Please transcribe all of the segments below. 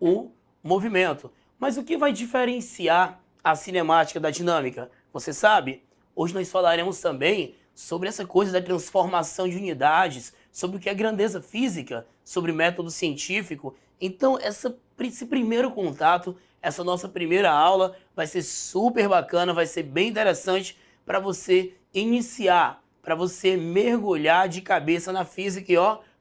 o movimento. Mas o que vai diferenciar a cinemática da dinâmica? Você sabe? Hoje nós falaremos também sobre essa coisa da transformação de unidades, sobre o que é grandeza física, sobre método científico. Então, esse primeiro contato, essa nossa primeira aula vai ser super bacana, vai ser bem interessante para você iniciar, para você mergulhar de cabeça na física e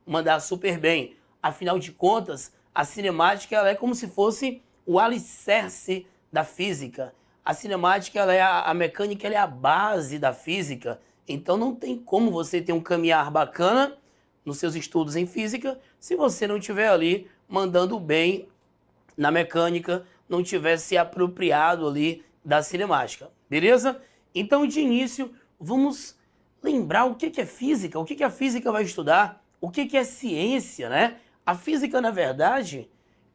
mandar super bem. Afinal de contas, a cinemática ela é como se fosse o alicerce da física. A cinemática, ela é a mecânica, ela é a base da física. Então não tem como você ter um caminhar bacana nos seus estudos em física se você não estiver ali mandando bem na mecânica, não tiver se apropriado ali da cinemática. Beleza? Então, de início, vamos lembrar o que é física, o que a física vai estudar, o que é ciência, né? A física, na verdade,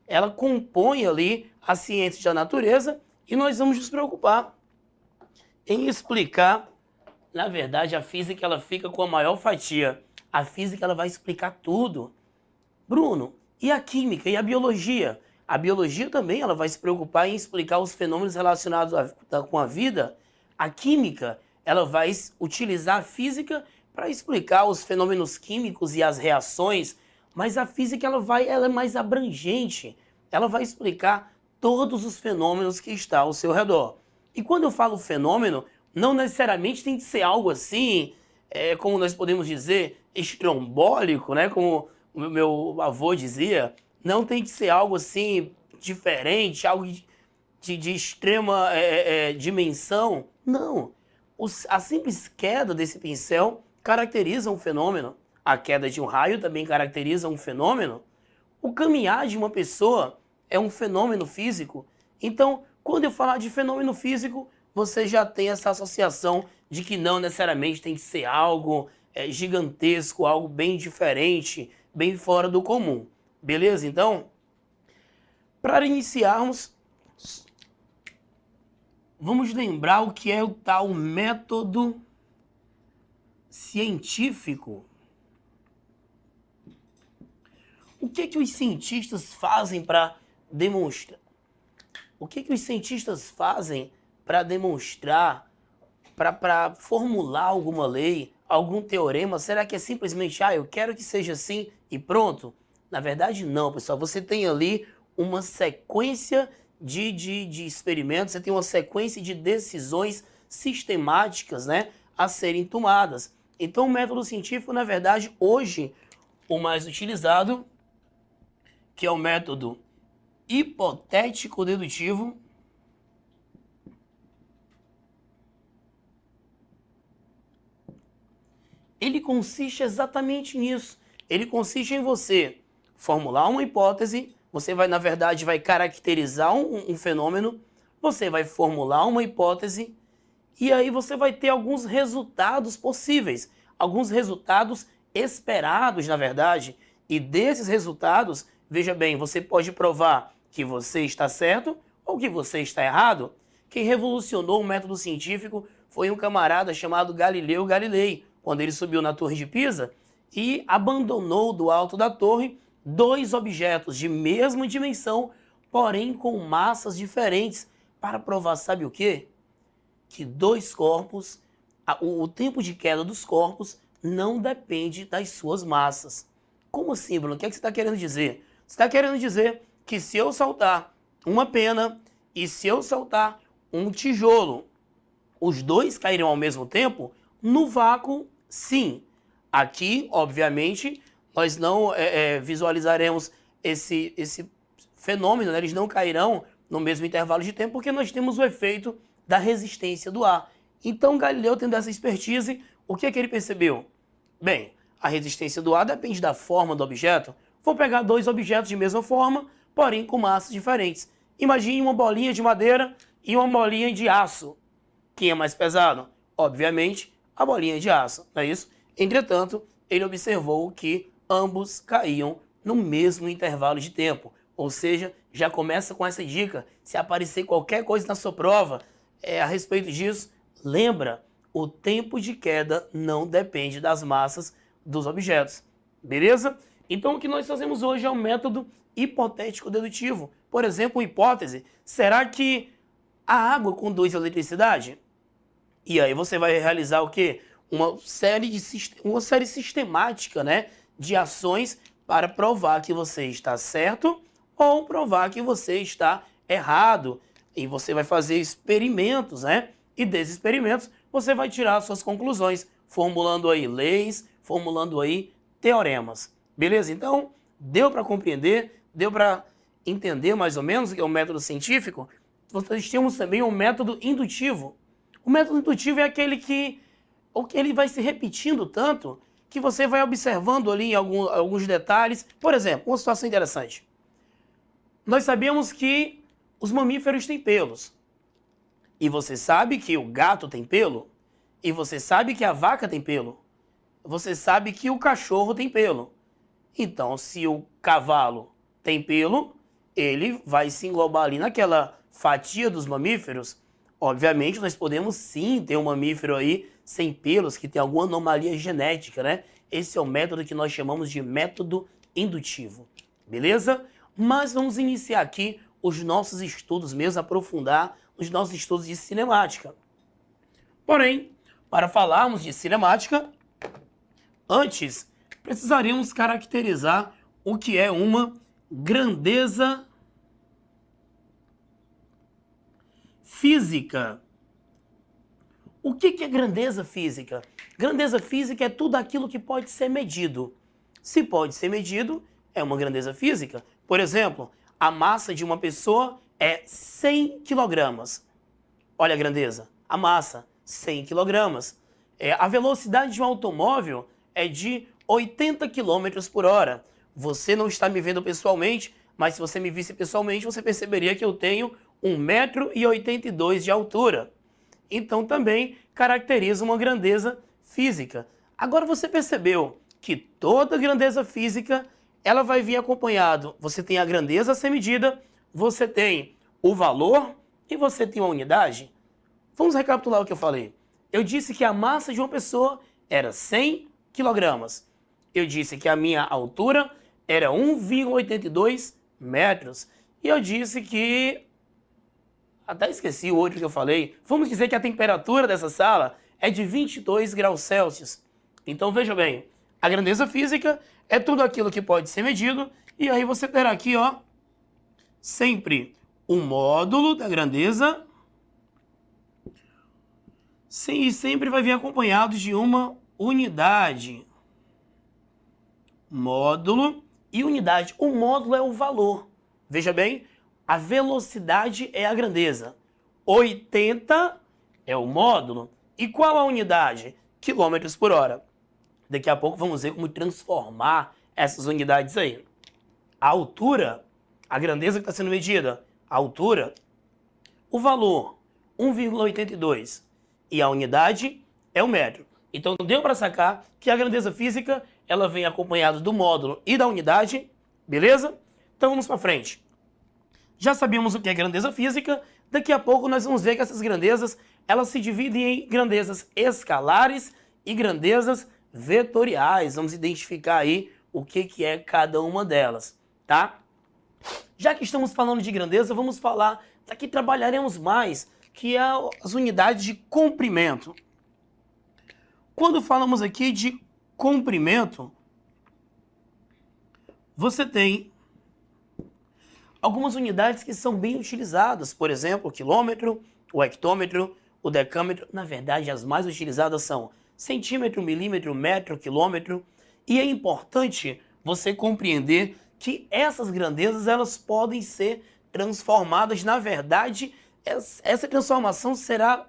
ela compõe ali a ciência da natureza e nós vamos nos preocupar em explicar. Na verdade, a física ela fica com a maior fatia. A física ela vai explicar tudo. Bruno, e a química e a biologia? A biologia também ela vai se preocupar em explicar os fenômenos relacionados com a vida. A química ela vai utilizar a física para explicar os fenômenos químicos e as reações. Mas a física ela é mais abrangente. Ela vai explicar todos os fenômenos que estão ao seu redor. E quando eu falo fenômeno, não necessariamente tem que ser algo assim, como nós podemos dizer, estrombólico, né? Como o meu avô dizia. Não tem que ser algo assim diferente, algo de extrema dimensão. Não. A simples queda desse pincel caracteriza um fenômeno. A queda de um raio também caracteriza um fenômeno. O caminhar de uma pessoa é um fenômeno físico. Então, quando eu falar de fenômeno físico, você já tem essa associação de que não necessariamente tem que ser algo gigantesco, algo bem diferente, bem fora do comum. Beleza? Então, para iniciarmos, vamos lembrar o que é o tal método científico. O que os cientistas fazem para demonstrar? O que os cientistas fazem para demonstrar, para formular alguma lei, algum teorema? Será que é simplesmente, eu quero que seja assim e pronto? Na verdade, não, pessoal. Você tem ali uma sequência de experimentos, você tem uma sequência de decisões sistemáticas, né, a serem tomadas. Então, o método científico, na verdade, hoje, o mais utilizado, que é o método hipotético-dedutivo, ele consiste exatamente nisso. Ele consiste em você formular uma hipótese, você vai, na verdade, vai caracterizar um fenômeno, você vai formular uma hipótese e aí você vai ter alguns resultados possíveis, alguns resultados esperados, na verdade, e desses resultados, veja bem, você pode provar que você está certo ou que você está errado. Quem revolucionou o método científico foi um camarada chamado Galileu Galilei, quando ele subiu na Torre de Pisa e abandonou do alto da torre dois objetos de mesma dimensão, porém com massas diferentes, para provar, sabe o quê? Que dois corpos, o tempo de queda dos corpos não depende das suas massas. Como assim, Bruno? O que é que você está querendo dizer? Você está querendo dizer que se eu soltar uma pena e se eu soltar um tijolo, os dois cairão ao mesmo tempo? No vácuo, sim. Aqui, obviamente, nós não visualizaremos esse fenômeno, né? Eles não cairão no mesmo intervalo de tempo porque nós temos o efeito da resistência do ar. Então, Galileu, tendo essa expertise, o que é que ele percebeu? Bem, a resistência do ar depende da forma do objeto. Vou pegar dois objetos de mesma forma, porém com massas diferentes. Imagine uma bolinha de madeira e uma bolinha de aço. Quem é mais pesado? Obviamente, a bolinha de aço, não é isso? Entretanto, ele observou que ambos caíam no mesmo intervalo de tempo. Ou seja, já começa com essa dica. Se aparecer qualquer coisa na sua prova a respeito disso, lembra, o tempo de queda não depende das massas dos objetos. Beleza? Então, o que nós fazemos hoje é o método hipotético dedutivo. Por exemplo, hipótese: será que a água conduz a eletricidade? E aí você vai realizar o quê? Uma série sistemática, né, de ações para provar que você está certo ou provar que você está errado. E você vai fazer experimentos, né? E desses experimentos você vai tirar suas conclusões, formulando aí leis, formulando aí teoremas. Beleza? Então, deu para compreender? Deu para entender mais ou menos o que é o método científico? Nós temos também o método indutivo. O método indutivo é aquele que ele vai se repetindo tanto que você vai observando ali alguns detalhes. Por exemplo, uma situação interessante. Nós sabemos que os mamíferos têm pelos. E você sabe que o gato tem pelo. E você sabe que a vaca tem pelo. Você sabe que o cachorro tem pelo. Então, se o cavalo tem pelo, ele vai se englobar ali naquela fatia dos mamíferos. Obviamente, nós podemos sim ter um mamífero aí sem pelos, que tem alguma anomalia genética, né? Esse é o método que nós chamamos de método indutivo. Beleza? Mas vamos iniciar aqui os nossos estudos mesmo, aprofundar os nossos estudos de cinemática. Porém, para falarmos de cinemática, antes precisaríamos caracterizar o que é uma grandeza física. O que é grandeza física? Grandeza física é tudo aquilo que pode ser medido. Se pode ser medido, é uma grandeza física. Por exemplo, a massa de uma pessoa é 100 kg. Olha a grandeza. A massa, 100 kg. A velocidade de um automóvel é de 80 km por hora. Você não está me vendo pessoalmente, mas se você me visse pessoalmente, você perceberia que eu tenho 1,82 m de altura. Então também caracteriza uma grandeza física. Agora você percebeu que toda grandeza física ela vai vir acompanhado. Você tem a grandeza a ser medida, você tem o valor e você tem uma unidade. Vamos recapitular o que eu falei. Eu disse que a massa de uma pessoa era 100 kg. Eu disse que a minha altura era 1,82 metros. E eu disse que... até esqueci o outro que eu falei. Vamos dizer que a temperatura dessa sala é de 22 graus Celsius. Então veja bem, a grandeza física é tudo aquilo que pode ser medido. E aí você terá aqui, ó, sempre um módulo da grandeza. Sim, e sempre vai vir acompanhado de uma unidade. Módulo e unidade. O módulo é o valor. Veja bem, a velocidade é a grandeza. 80 é o módulo. E qual a unidade? Quilômetros por hora. Daqui a pouco vamos ver como transformar essas unidades aí. A altura, a grandeza que está sendo medida, a altura, o valor, 1,82. E a unidade é o metro. Então deu para sacar que a grandeza física ela vem acompanhada do módulo e da unidade, beleza? Então vamos para frente. Já sabemos o que é grandeza física, daqui a pouco nós vamos ver que essas grandezas elas se dividem em grandezas escalares e grandezas vetoriais. Vamos identificar aí o que é cada uma delas, tá? Já que estamos falando de grandeza, vamos falar, daqui trabalharemos mais, que é as unidades de comprimento. Quando falamos aqui de comprimento, você tem algumas unidades que são bem utilizadas, por exemplo, o quilômetro, o hectômetro, o decâmetro. Na verdade, as mais utilizadas são centímetro, milímetro, metro, quilômetro. E é importante você compreender que essas grandezas elas podem ser transformadas. Na verdade, essa transformação será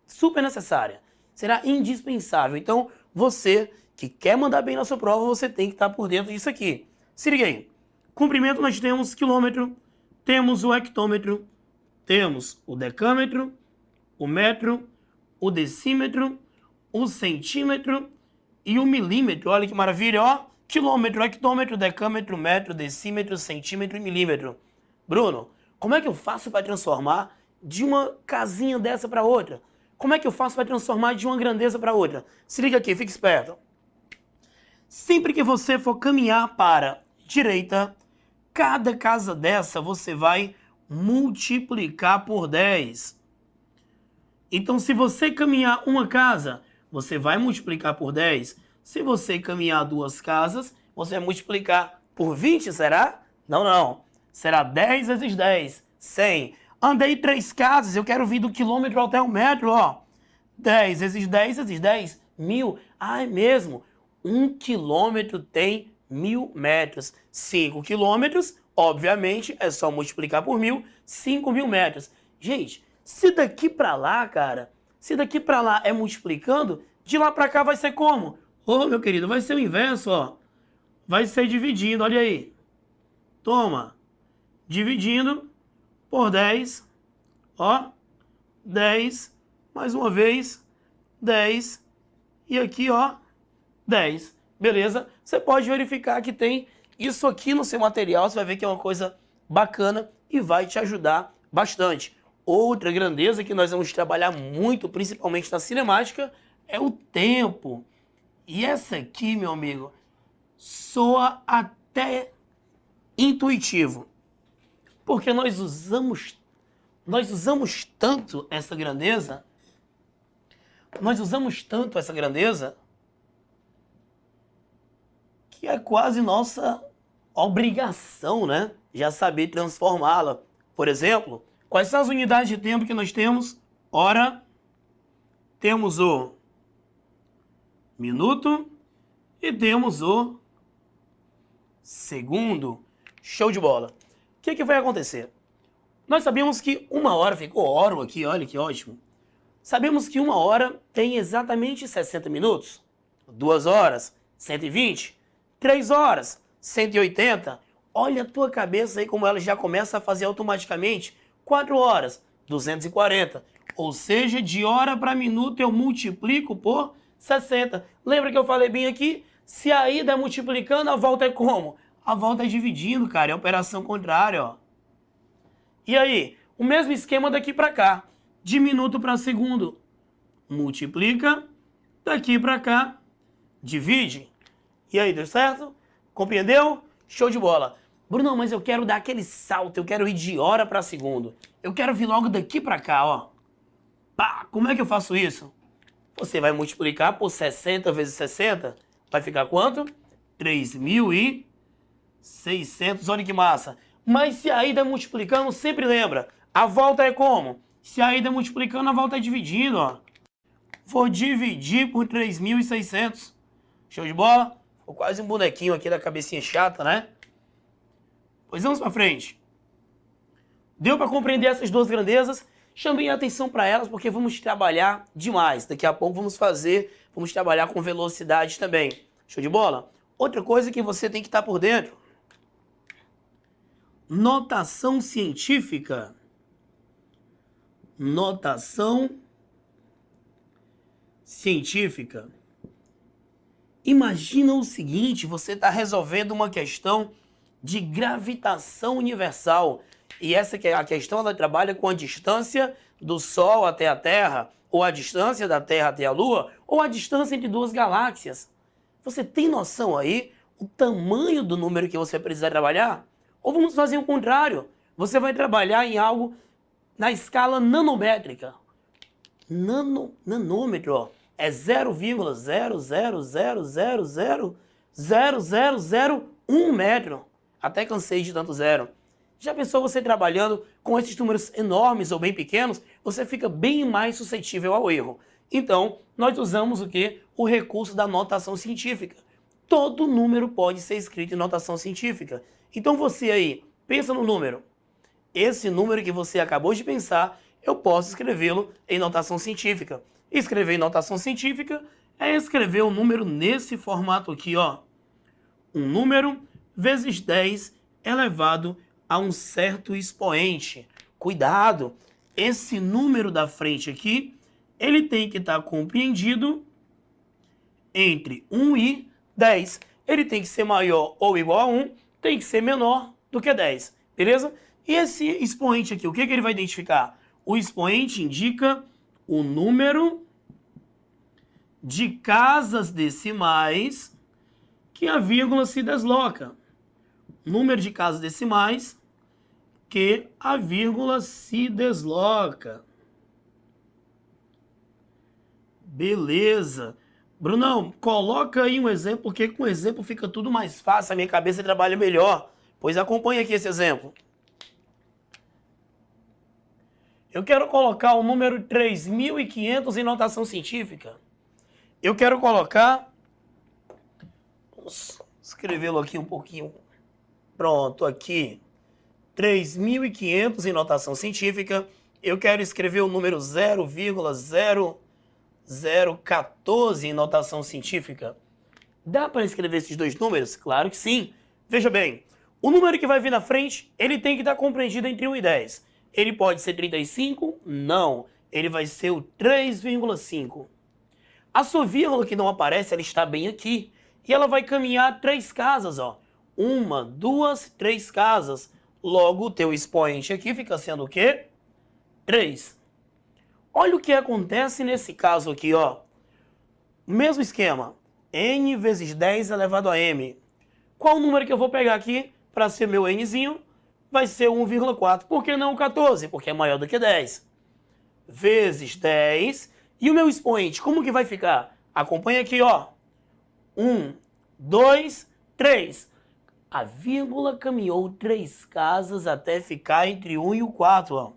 super necessária, será indispensável. Então, você que quer mandar bem na sua prova, você tem que estar por dentro disso aqui. Se liga aí. Comprimento nós temos quilômetro, temos o hectômetro, temos o decâmetro, o metro, o decímetro, o centímetro e o milímetro. Olha que maravilha, ó. Quilômetro, hectômetro, decâmetro, metro, decímetro, centímetro e milímetro. Bruno, como é que eu faço para transformar de uma casinha dessa para outra? Como é que eu faço para transformar de uma grandeza para outra? Se liga aqui, fique esperto. Sempre que você for caminhar para a direita, cada casa dessa você vai multiplicar por 10. Então, se você caminhar uma casa, você vai multiplicar por 10. Se você caminhar duas casas, você vai multiplicar por 20, será? Não, não. Será 10 vezes 10, 100. Andei 3 casas, eu quero vir do quilômetro até o metro, ó. 10 vezes 10 vezes 10, 1000. Ah, é mesmo. 1 quilômetro tem 1000 metros. 5 quilômetros, obviamente, é só multiplicar por 1000, 5.000 metros. Gente, se daqui pra lá, cara, se daqui pra lá é multiplicando, de lá pra cá vai ser como? Ô, meu querido, vai ser o inverso, ó. Vai ser dividindo, olha aí. Toma. Dividindo por 10, ó. 10, mais uma vez, 10, e aqui, ó, 10. Beleza? Você pode verificar que tem isso aqui no seu material, você vai ver que é uma coisa bacana e vai te ajudar bastante. Outra grandeza que nós vamos trabalhar muito, principalmente na cinemática, é o tempo. E essa aqui, meu amigo, soa até intuitivo. Porque nós usamos tanto essa grandeza, que é quase nossa obrigação, né? Já saber transformá-la. Por exemplo, quais são as unidades de tempo que nós temos? Hora, temos o minuto e temos o segundo. Show de bola. O que vai acontecer? Nós sabemos que uma hora, ficou hora aqui, olha que ótimo. Sabemos que uma hora tem exatamente 60 minutos. 2 horas, 120. 3 horas, 180. Olha a tua cabeça aí como ela já começa a fazer automaticamente. 4 horas, 240. Ou seja, de hora para minuto eu multiplico por 60. Lembra que eu falei bem aqui? Se a ida é multiplicando, a volta é como? A volta é dividindo, cara. É operação contrária, ó. E aí? O mesmo esquema daqui para cá. De minuto para segundo. Multiplica. Daqui para cá. Divide. E aí, deu certo? Compreendeu? Show de bola. Bruno, mas eu quero dar aquele salto. Eu quero ir de hora para segundo. Eu quero vir logo daqui para cá, ó. Pá, como é que eu faço isso? Você vai multiplicar por 60 vezes 60. Vai ficar quanto? 3.600. Olha que massa. Mas se a ida é multiplicando, sempre lembra. A volta é como? Se a ida é multiplicando, a volta é dividindo, ó. Vou dividir por 3.600. Show de bola? Ficou quase um bonequinho aqui da cabecinha chata, né? Pois vamos pra frente. Deu para compreender essas duas grandezas? Chamei a atenção para elas porque vamos trabalhar demais. Daqui a pouco vamos trabalhar com velocidade também. Show de bola? Outra coisa que você tem que estar por dentro. Notação científica. Notação científica. Imagina o seguinte, você está resolvendo uma questão de gravitação universal. E essa que é a questão, ela trabalha com a distância do Sol até a Terra, ou a distância da Terra até a Lua, ou a distância entre duas galáxias. Você tem noção aí o tamanho do número que você precisa trabalhar? Ou vamos fazer o contrário. Você vai trabalhar em algo na escala nanométrica. Nanômetro, ó. É 0,000000001 metro. Até cansei de tanto zero. Já pensou você trabalhando com esses números enormes ou bem pequenos? Você fica bem mais suscetível ao erro. Então, nós usamos o quê? O recurso da notação científica. Todo número pode ser escrito em notação científica. Então você aí, pensa no número. Esse número que você acabou de pensar, eu posso escrevê-lo em notação científica. Escrever em notação científica é escrever o número nesse formato aqui, ó. Um número vezes 10 elevado a um certo expoente. Cuidado! Esse número da frente aqui, ele tem que estar compreendido entre 1 e 10. Ele tem que ser maior ou igual a 1, tem que ser menor do que 10. Beleza? E esse expoente aqui, o que ele vai identificar? O expoente indica o número de casas decimais que a vírgula se desloca. Número de casas decimais que a vírgula se desloca. Beleza. Brunão, coloca aí um exemplo, porque com exemplo fica tudo mais fácil, a minha cabeça trabalha melhor. Pois acompanha aqui esse exemplo. Eu quero colocar o número 3.500 em notação científica. Eu quero colocar... Vamos escrevê-lo aqui um pouquinho. Pronto, aqui. 3.500 em notação científica. Eu quero escrever o número 0,0014 em notação científica. Dá para escrever esses dois números? Claro que sim. Veja bem, o número que vai vir na frente, ele tem que estar compreendido entre 1 e 10. Ele pode ser 35? Não. Ele vai ser o 3,5. A sua vírgula que não aparece, ela está bem aqui. E ela vai caminhar 3 casas, ó. 1, 2, 3 casas. Logo, o teu expoente aqui fica sendo o quê? 3. Olha o que acontece nesse caso aqui, ó. Mesmo esquema. N vezes 10 elevado a m. Qual o número que eu vou pegar aqui para ser meu nzinho? Vai ser 1,4. Por que não 14? Porque é maior do que 10. Vezes 10. E o meu expoente, como que vai ficar? Acompanha aqui, ó. 1, 2, 3. A vírgula caminhou 3 casas até ficar entre 1 e o 4, ó.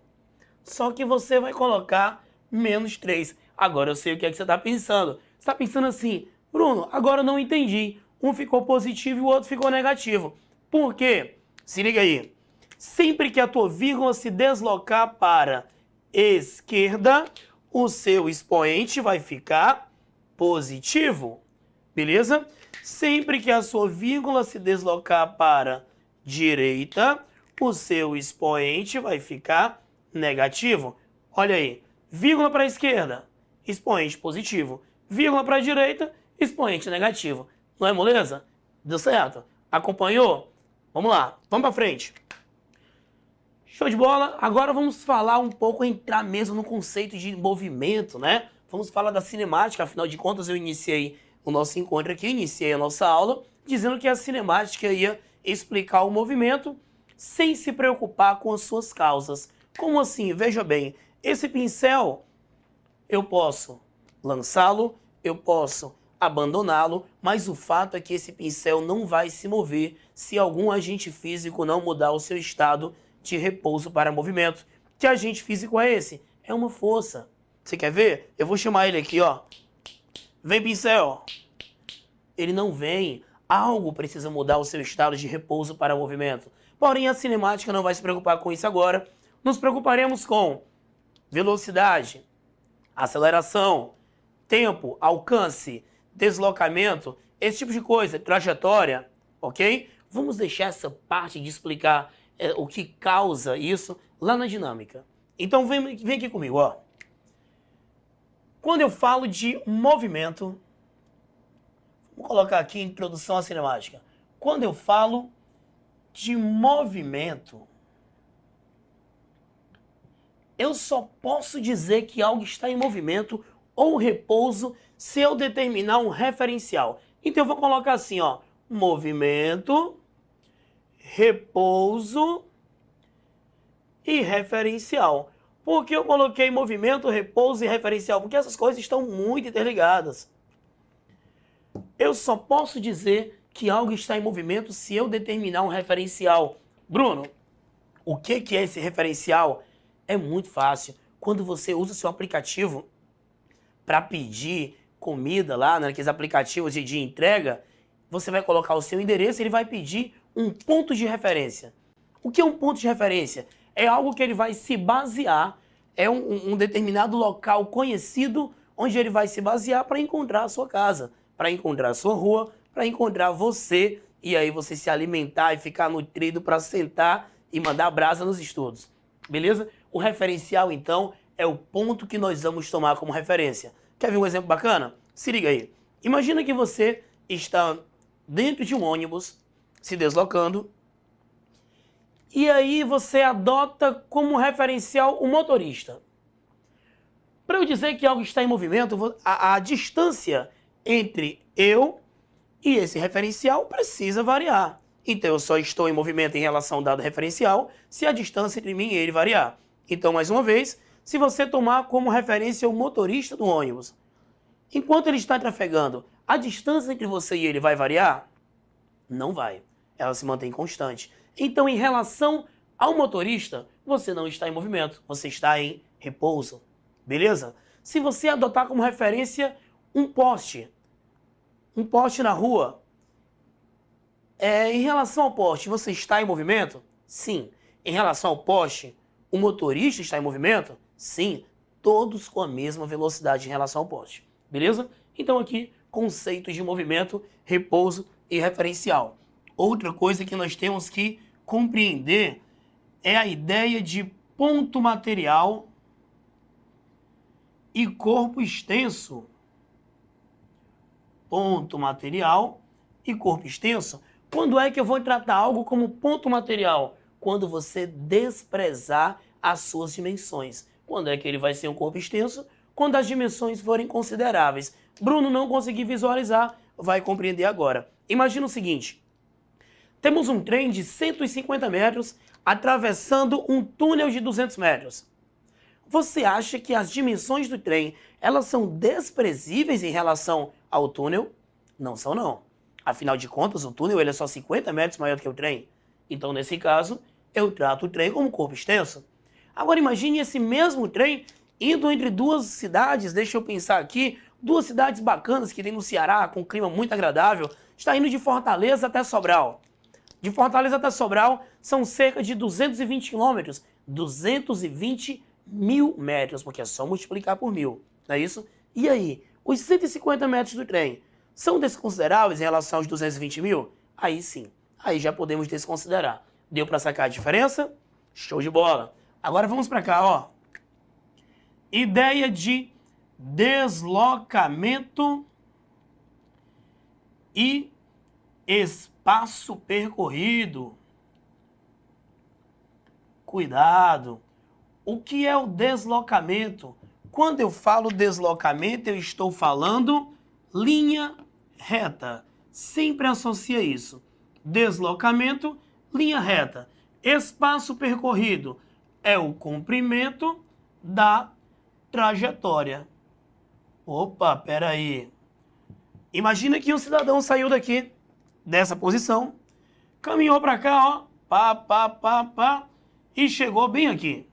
Só que você vai colocar menos 3. Agora eu sei o que é que você está pensando. Você está pensando assim, Bruno, agora eu não entendi. Um ficou positivo e o outro ficou negativo. Por quê? Se liga aí. Sempre que a tua vírgula se deslocar para esquerda, o seu expoente vai ficar positivo. Beleza? Sempre que a sua vírgula se deslocar para direita, o seu expoente vai ficar negativo. Olha aí. Vírgula para a esquerda, expoente positivo. Vírgula para a direita, expoente negativo. Não é moleza? Deu certo? Acompanhou? Vamos lá. Vamos para frente. Show de bola. Agora vamos falar um pouco, entrar mesmo no conceito de movimento, né? Vamos falar da cinemática. Afinal de contas, eu iniciei o nosso encontro aqui, iniciei a nossa aula, dizendo que a cinemática ia explicar o movimento sem se preocupar com as suas causas. Como assim? Veja bem, esse pincel, eu posso lançá-lo, eu posso abandoná-lo, mas o fato é que esse pincel não vai se mover se algum agente físico não mudar o seu estado de repouso para movimento. Que agente físico é esse? É uma força. Você quer ver? Eu vou chamar ele aqui, ó. Vem, pincel. Ele não vem. Algo precisa mudar o seu estado de repouso para movimento. Porém, a cinemática não vai se preocupar com isso agora. Nos preocuparemos com velocidade, aceleração, tempo, alcance, deslocamento, esse tipo de coisa, trajetória, ok? Vamos deixar essa parte de explicar o que causa isso lá na dinâmica. Então vem aqui comigo, ó. Quando eu falo de movimento, vou colocar aqui introdução à cinemática. Quando eu falo de movimento, eu só posso dizer que algo está em movimento ou repouso se eu determinar um referencial. Então eu vou colocar assim, ó, movimento, repouso e referencial. Por que eu coloquei movimento, repouso e referencial? Porque essas coisas estão muito interligadas. Eu só posso dizer que algo está em movimento se eu determinar um referencial. Bruno, o que é esse referencial? É muito fácil. Quando você usa o seu aplicativo para pedir comida lá, naqueles aplicativos de entrega, você vai colocar o seu endereço e ele vai pedir um ponto de referência. O que é um ponto de referência? É algo que ele vai se basear, é um determinado local conhecido onde ele vai se basear para encontrar a sua casa, para encontrar a sua rua, para encontrar você e aí você se alimentar e ficar nutrido para sentar e mandar brasa nos estudos. Beleza? O referencial, então, é o ponto que nós vamos tomar como referência. Quer ver um exemplo bacana? Se liga aí. Imagina que você está dentro de um ônibus, se deslocando, e aí você adota como referencial o motorista. Para eu dizer que algo está em movimento, a distância entre eu E esse referencial precisa variar. Então, eu só estou em movimento em relação ao dado referencial se a distância entre mim e ele variar. Então, mais uma vez, se você tomar como referência o motorista do ônibus, enquanto ele está trafegando, a distância entre você e ele vai variar? Não vai. Ela se mantém constante. Então, em relação ao motorista, você não está em movimento, você está em repouso. Beleza? Se você adotar como referência um poste na rua, em relação ao poste, você está em movimento? Sim. Em relação ao poste, o motorista está em movimento? Sim. Todos com a mesma velocidade em relação ao poste. Beleza? Então aqui, conceitos de movimento, repouso e referencial. Outra coisa que nós temos que compreender é a ideia de ponto material e corpo extenso. Ponto material e corpo extenso. Quando é que eu vou tratar algo como ponto material? Quando você desprezar as suas dimensões. Quando é que ele vai ser um corpo extenso? Quando as dimensões forem consideráveis. Bruno, não consegui visualizar, vai compreender agora. Imagina o seguinte, temos um trem de 150 metros atravessando um túnel de 200 metros. Você acha que as dimensões do trem, elas são desprezíveis em relação ao túnel? Não são, não. Afinal de contas, o túnel ele é só 50 metros maior do que o trem. Então, nesse caso, eu trato o trem como corpo extenso. Agora, imagine esse mesmo trem indo entre duas cidades, deixa eu pensar aqui, duas cidades bacanas que tem no Ceará, com um clima muito agradável. Está indo de Fortaleza até Sobral. De Fortaleza até Sobral são cerca de 220 quilômetros, 220 mil metros, porque é só multiplicar por 1000, não é isso? E aí, os 150 metros do trem são desconsideráveis em relação aos 220 mil? Aí sim, aí já podemos desconsiderar. Deu para sacar a diferença? Show de bola. Agora vamos para cá, ó. Ideia de deslocamento e espaço percorrido. Cuidado. O que é o deslocamento? Quando eu falo deslocamento, eu estou falando linha reta. Sempre associa isso. Deslocamento, linha reta. Espaço percorrido é o comprimento da trajetória. Opa, peraí. Imagina que um cidadão saiu daqui, dessa posição, caminhou para cá, ó, e chegou bem aqui.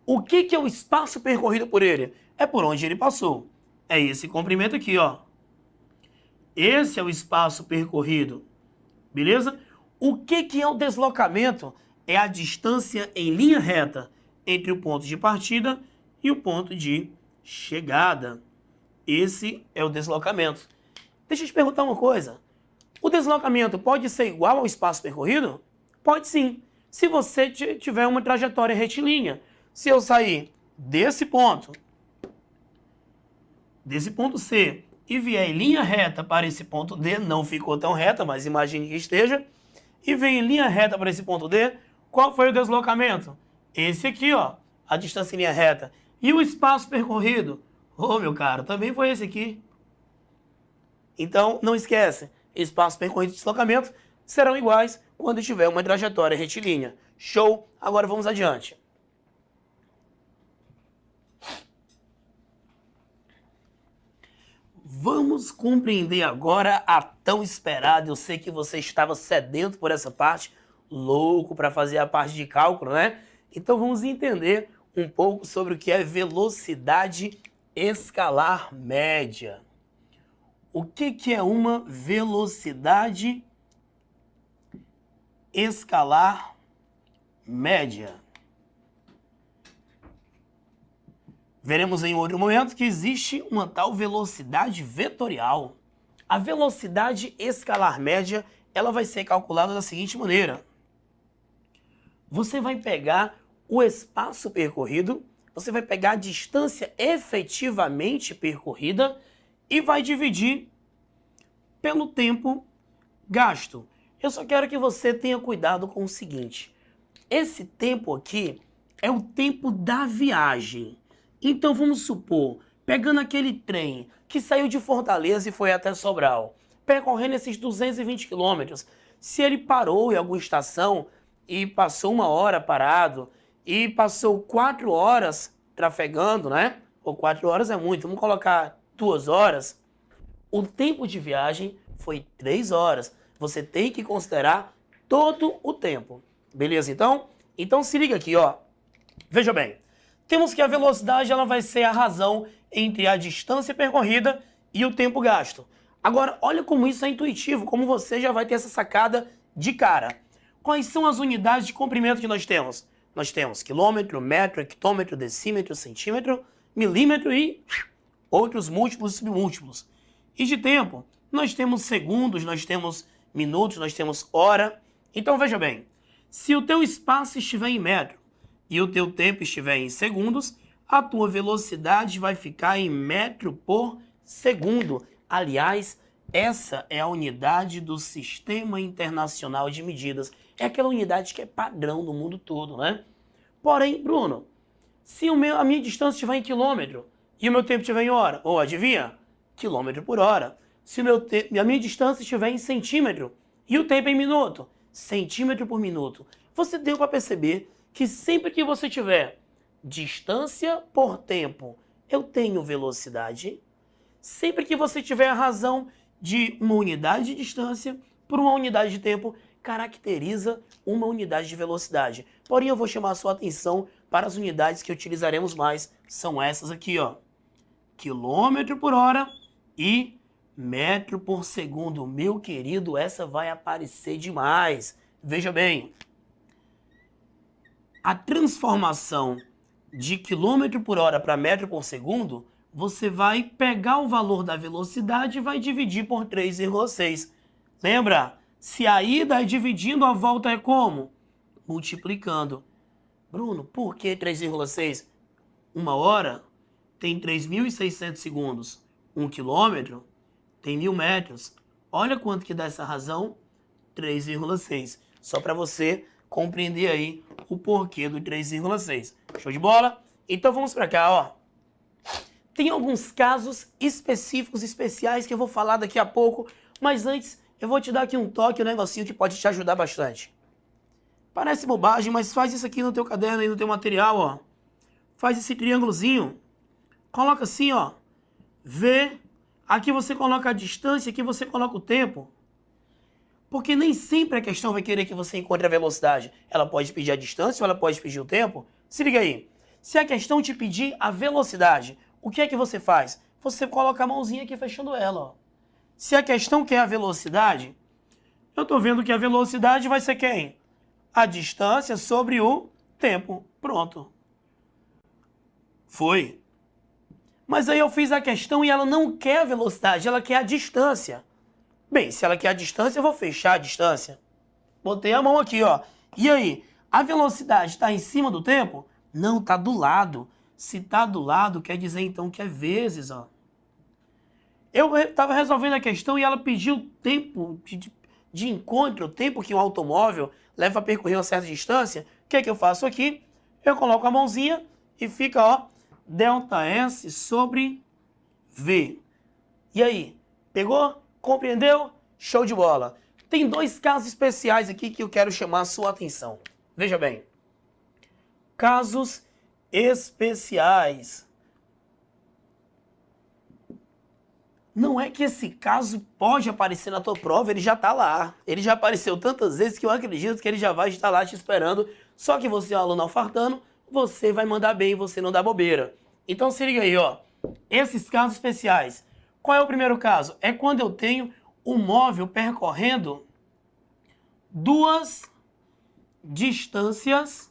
O que é o espaço percorrido por ele? É por onde ele passou. É esse comprimento aqui, ó. Esse é o espaço percorrido. Beleza? O que é o deslocamento? É a distância em linha reta entre o ponto de partida e o ponto de chegada. Esse é o deslocamento. Deixa eu te perguntar uma coisa. O deslocamento pode ser igual ao espaço percorrido? Pode sim. Se você tiver uma trajetória retilínea. Se eu sair desse ponto C, e vier em linha reta para esse ponto D, não ficou tão reta, mas imagine que esteja, e vem em linha reta para esse ponto D, qual foi o deslocamento? Esse aqui, ó, a distância em linha reta. E o espaço percorrido? Ô, meu caro, também foi esse aqui. Então, não esquece, espaço percorrido e deslocamento serão iguais quando tiver uma trajetória retilínea. Show? Agora vamos adiante. Vamos compreender agora a tão esperada. Eu sei que você estava sedento por essa parte, louco para fazer a parte de cálculo, né? Então vamos entender um pouco sobre o que é velocidade escalar média. O que é uma velocidade escalar média? Veremos em outro momento que existe uma tal velocidade vetorial. A velocidade escalar média, ela vai ser calculada da seguinte maneira. Você vai pegar o espaço percorrido, você vai pegar a distância efetivamente percorrida e vai dividir pelo tempo gasto. Eu só quero que você tenha cuidado com o seguinte. Esse tempo aqui é o tempo da viagem. Então vamos supor pegando aquele trem que saiu de Fortaleza e foi até Sobral, percorrendo esses 220 quilômetros, se ele parou em alguma estação e passou 1 hora parado e passou 4 horas trafegando, né? Ou 4 horas é muito, vamos colocar 2 horas. O tempo de viagem foi 3 horas. Você tem que considerar todo o tempo. Beleza, então? Então se liga aqui, ó. Veja bem. Temos que a velocidade ela vai ser a razão entre a distância percorrida e o tempo gasto. Agora, olha como isso é intuitivo, como você já vai ter essa sacada de cara. Quais são as unidades de comprimento que nós temos? Nós temos quilômetro, metro, hectômetro, decímetro, centímetro, milímetro e outros múltiplos e submúltiplos. E de tempo, nós temos segundos, nós temos minutos, nós temos hora. Então veja bem, se o teu espaço estiver em metro e o teu tempo estiver em segundos, a tua velocidade vai ficar em metro por segundo. Aliás, essa é a unidade do Sistema Internacional de Medidas. É aquela unidade que é padrão no mundo todo, né? Porém, Bruno, se a minha distância estiver em quilômetro e o meu tempo estiver em hora, ou adivinha? Quilômetro por hora. Se a minha distância estiver em centímetro e o tempo em minuto, centímetro por minuto. Você deu para perceber que sempre que você tiver distância por tempo, eu tenho velocidade. Sempre que você tiver a razão de uma unidade de distância por uma unidade de tempo, caracteriza uma unidade de velocidade. Porém, eu vou chamar a sua atenção para as unidades que utilizaremos mais. São essas aqui, ó. Quilômetro por hora e metro por segundo. Meu querido, essa vai aparecer demais. Veja bem, a transformação de quilômetro por hora para metro por segundo, você vai pegar o valor da velocidade e vai dividir por 3,6. Lembra? Se a ida é dividindo, a volta é como? Multiplicando. Bruno, por que 3,6? 1 hora tem 3.600 segundos. 1 quilômetro tem 1.000 metros. Olha quanto que dá essa razão? 3,6. Só para você compreender aí o porquê do 3,6. Show de bola? Então vamos para cá, ó. Tem alguns casos específicos, especiais, que eu vou falar daqui a pouco, mas antes eu vou te dar aqui um toque, um negocinho que pode te ajudar bastante. Parece bobagem, mas faz isso aqui no teu caderno e no teu material, ó. Faz esse triângulozinho. Coloca assim, ó. V. Aqui você coloca a distância, aqui você coloca o tempo. Porque nem sempre a questão vai querer que você encontre a velocidade. Ela pode pedir a distância ou ela pode pedir o tempo. Se liga aí. Se a questão te pedir a velocidade, o que é que você faz? Você coloca a mãozinha aqui fechando ela, ó. Se a questão quer a velocidade, eu estou vendo que a velocidade vai ser quem? A distância sobre o tempo. Pronto. Foi. Mas aí eu fiz a questão e ela não quer a velocidade, ela quer a distância. Bem, se ela quer a distância, eu vou fechar a distância. Botei a mão aqui, ó. E aí, a velocidade está em cima do tempo? Não, está do lado. Se está do lado, quer dizer então que é vezes, ó. Eu estava resolvendo a questão e ela pediu o tempo de encontro, o tempo que um automóvel leva a percorrer uma certa distância. O que é que eu faço aqui? Eu coloco a mãozinha e fica, ó, ΔS sobre V. E aí, pegou? Compreendeu? Show de bola. Tem dois casos especiais aqui que eu quero chamar a sua atenção. Veja bem. Casos especiais. Não é que esse caso pode aparecer na tua prova, ele já está lá. Ele já apareceu tantas vezes que eu acredito que ele já vai estar lá te esperando. Só que você é um aluno alfartano, você vai mandar bem, você não dá bobeira. Então se liga aí, ó. Esses casos especiais. Qual é o primeiro caso? É quando eu tenho um móvel percorrendo duas distâncias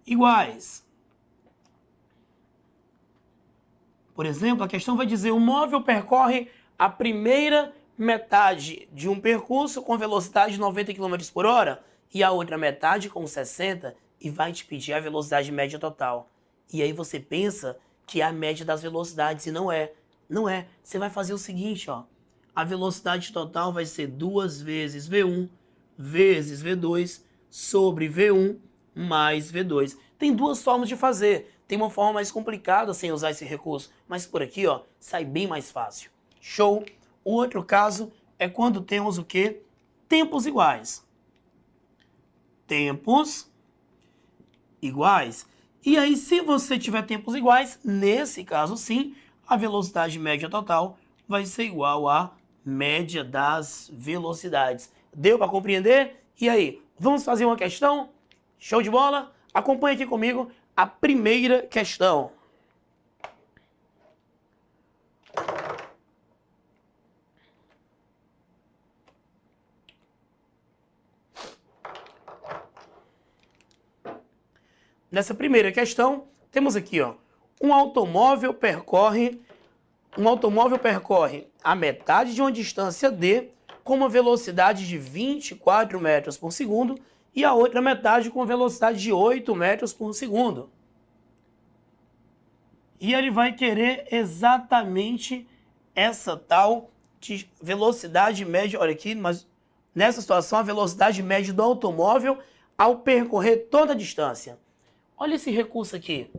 iguais. Por exemplo, a questão vai dizer: o móvel percorre a primeira metade de um percurso com velocidade de 90 km por hora e a outra metade com 60 e vai te pedir a velocidade média total. E aí você pensa que é a média das velocidades e não é. Não é. Você vai fazer o seguinte, ó. A velocidade total vai ser 2 vezes V1 vezes V2 sobre V1 mais V2. Tem duas formas de fazer. tem uma forma mais complicada sem usar esse recurso, mas por aqui, ó, sai bem mais fácil. Show? O outro caso é quando temos o quê? Tempos iguais. Tempos iguais. E aí, se você tiver tempos iguais, nesse caso sim, a velocidade média total vai ser igual à média das velocidades. Deu para compreender? E aí, vamos fazer uma questão? Show de bola? Acompanhe aqui comigo a primeira questão. Nessa primeira questão, temos aqui, ó, um automóvel percorre a metade de uma distância d com uma velocidade de 24 metros por segundo e a outra metade com velocidade de 8 metros por segundo. E ele vai querer exatamente essa tal de velocidade média. Olha aqui, mas nessa situação a velocidade média do automóvel ao percorrer toda a distância. Olha esse recurso aqui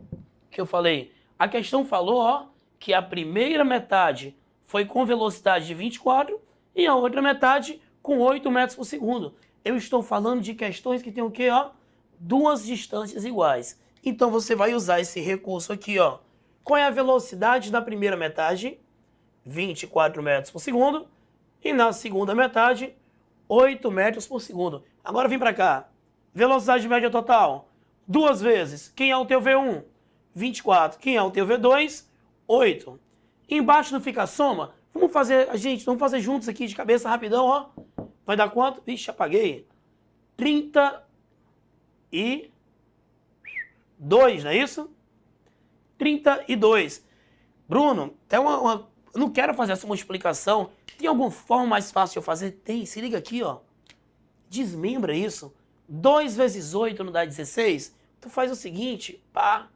que eu falei. A questão falou, ó, que a primeira metade foi com velocidade de 24 e a outra metade com 8 metros por segundo. Eu estou falando de questões que tem o quê, ó? Duas distâncias iguais. Então você vai usar esse recurso aqui, ó. Qual é a velocidade da primeira metade? 24 metros por segundo. E na segunda metade, 8 metros por segundo. Agora vem para cá. Velocidade média total. Duas vezes. Quem é o teu V1? 24. Quem é o teu V2? 8. Embaixo não fica a soma? Vamos fazer, gente, vamos fazer juntos aqui de cabeça rapidão, ó. Vai dar quanto? Ixi, apaguei. 32, não é isso? 32. Bruno, tem eu não quero fazer essa multiplicação. Tem alguma forma mais fácil de eu fazer? Tem, se liga aqui, ó. Desmembra isso. 2 vezes 8 não dá 16? Tu faz o seguinte, pá.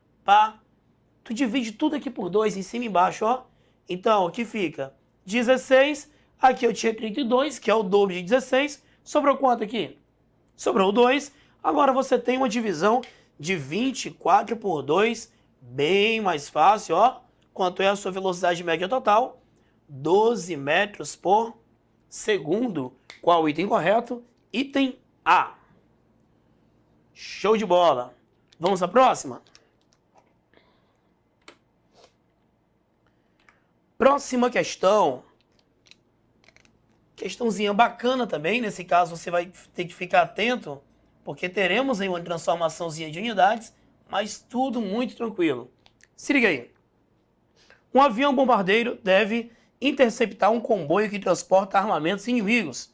Tu divide tudo aqui por 2, em cima e embaixo, ó. Então, aqui fica 16. Aqui eu tinha 32, que é o dobro de 16. Sobrou quanto aqui? Sobrou 2. Agora você tem uma divisão de 24 por 2. Bem mais fácil, ó. Quanto é a sua velocidade média total? 12 metros por segundo. Qual o item correto? Item A. Show de bola. Vamos à próxima? Próxima questão. Questãozinha bacana também. Nesse caso você vai ter que ficar atento, porque teremos aí uma transformaçãozinha de unidades, mas tudo muito tranquilo. Se liga aí. Um avião bombardeiro deve interceptar um comboio que transporta armamentos inimigos.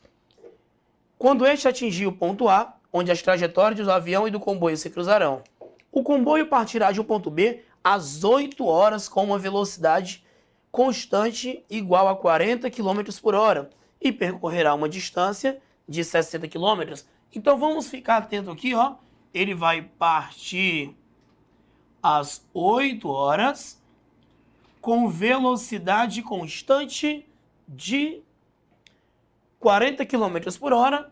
Quando este atingir o ponto A, onde as trajetórias do avião e do comboio se cruzarão, o comboio partirá de um ponto B às 8 horas com uma velocidade constante igual a 40 km por hora e percorrerá uma distância de 60 km. Então vamos ficar atento aqui, ó. Ele vai partir às 8 horas com velocidade constante de 40 km por hora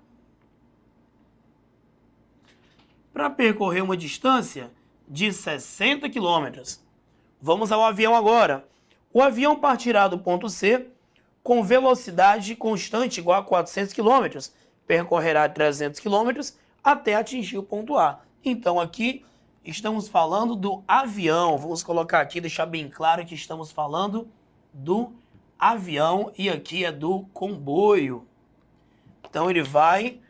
para percorrer uma distância de 60 km. Vamos ao avião agora. O avião partirá do ponto C com velocidade constante igual a 400 km, percorrerá 300 km até atingir o ponto A. Então aqui estamos falando do avião. Vamos colocar aqui, deixar bem claro que estamos falando do avião e aqui é do comboio. Então ele vai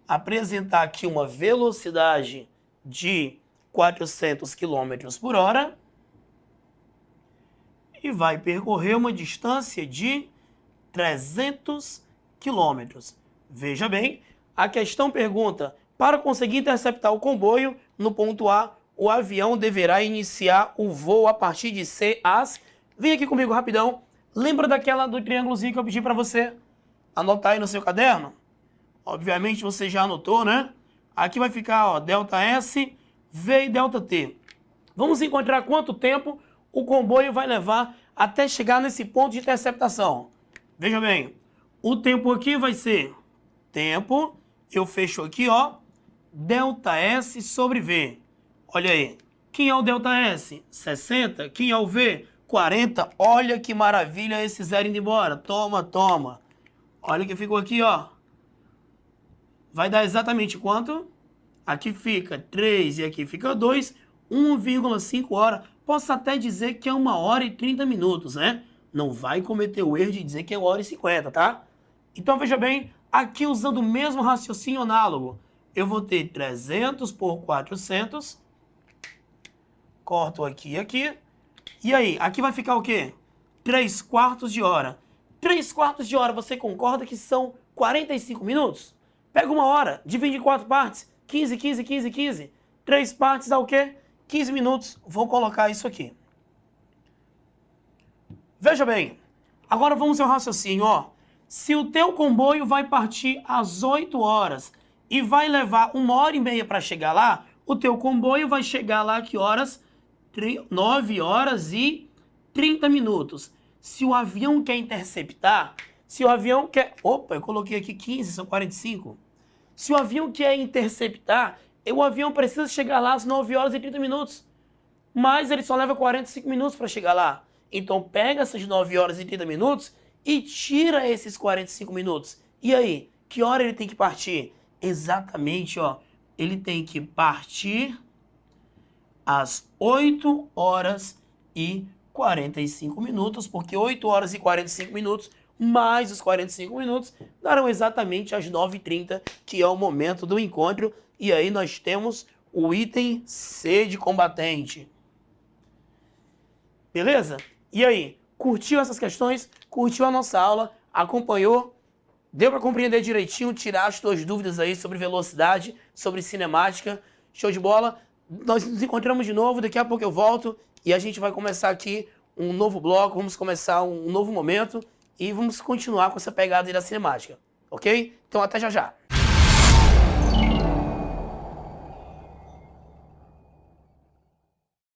apresentar aqui uma velocidade de 400 km por hora e vai percorrer uma distância de 300 km. Veja bem, a questão pergunta: para conseguir interceptar o comboio no ponto A, o avião deverá iniciar o voo a partir de C às... Vem aqui comigo rapidão. Lembra do triângulozinho que eu pedi para você anotar aí no seu caderno? Obviamente você já anotou, né? Aqui vai ficar, ó, delta S, V e delta T. Vamos encontrar quanto tempo o comboio vai levar até chegar nesse ponto de interceptação. Veja bem, o tempo aqui vai ser tempo, eu fecho aqui, ó, delta S sobre V. Olha aí, Quem é o ΔS? 60. Quem é o V? 40. Olha que maravilha esse zero indo embora. Toma, toma. Olha que ficou aqui, ó. Vai dar exatamente quanto? Aqui fica 3 e aqui fica 2. 1,5 hora. Posso até dizer que é 1 hora e 30 minutos, né? Não vai cometer o erro de dizer que é 1 hora e 50, tá? Então, veja bem, aqui usando o mesmo raciocínio análogo, eu vou ter 300 por 400. Corto aqui e aqui. E aí, aqui vai ficar o quê? 3 quartos de hora. 3 quartos de hora, você concorda que são 45 minutos? Pega 1 hora, divide em 4 partes. 15, 15, 15, 15. 3 partes dá o quê? 15 minutos. Vou colocar isso aqui. Veja bem, agora vamos ao raciocínio, ó. Se o teu comboio vai partir às 8 horas e vai levar 1 hora e meia para chegar lá, o teu comboio vai chegar lá que horas? 9 horas e 30 minutos. Se o avião quer interceptar, se o avião quer... Opa, eu coloquei aqui 15, são 45. Se o avião quer interceptar, o avião precisa chegar lá às 9 horas e 30 minutos. Mas ele só leva 45 minutos para chegar lá. Então pega essas 9 horas e 30 minutos e tira esses 45 minutos. E aí, que hora ele tem que partir? Exatamente, ó. Ele tem que partir às 8 horas e 45 minutos, porque 8 horas e 45 minutos mais os 45 minutos darão exatamente às 9h30, que é o momento do encontro. E aí nós temos o item C de combatente. Beleza? E aí, curtiu essas questões? Curtiu a nossa aula? Acompanhou? Deu para compreender direitinho? Tirar as tuas dúvidas aí sobre velocidade, sobre cinemática? Show de bola? Nós nos encontramos de novo, daqui a pouco eu volto e a gente vai começar aqui um novo bloco, vamos começar um novo momento e vamos continuar com essa pegada aí da cinemática, ok? Então até já já.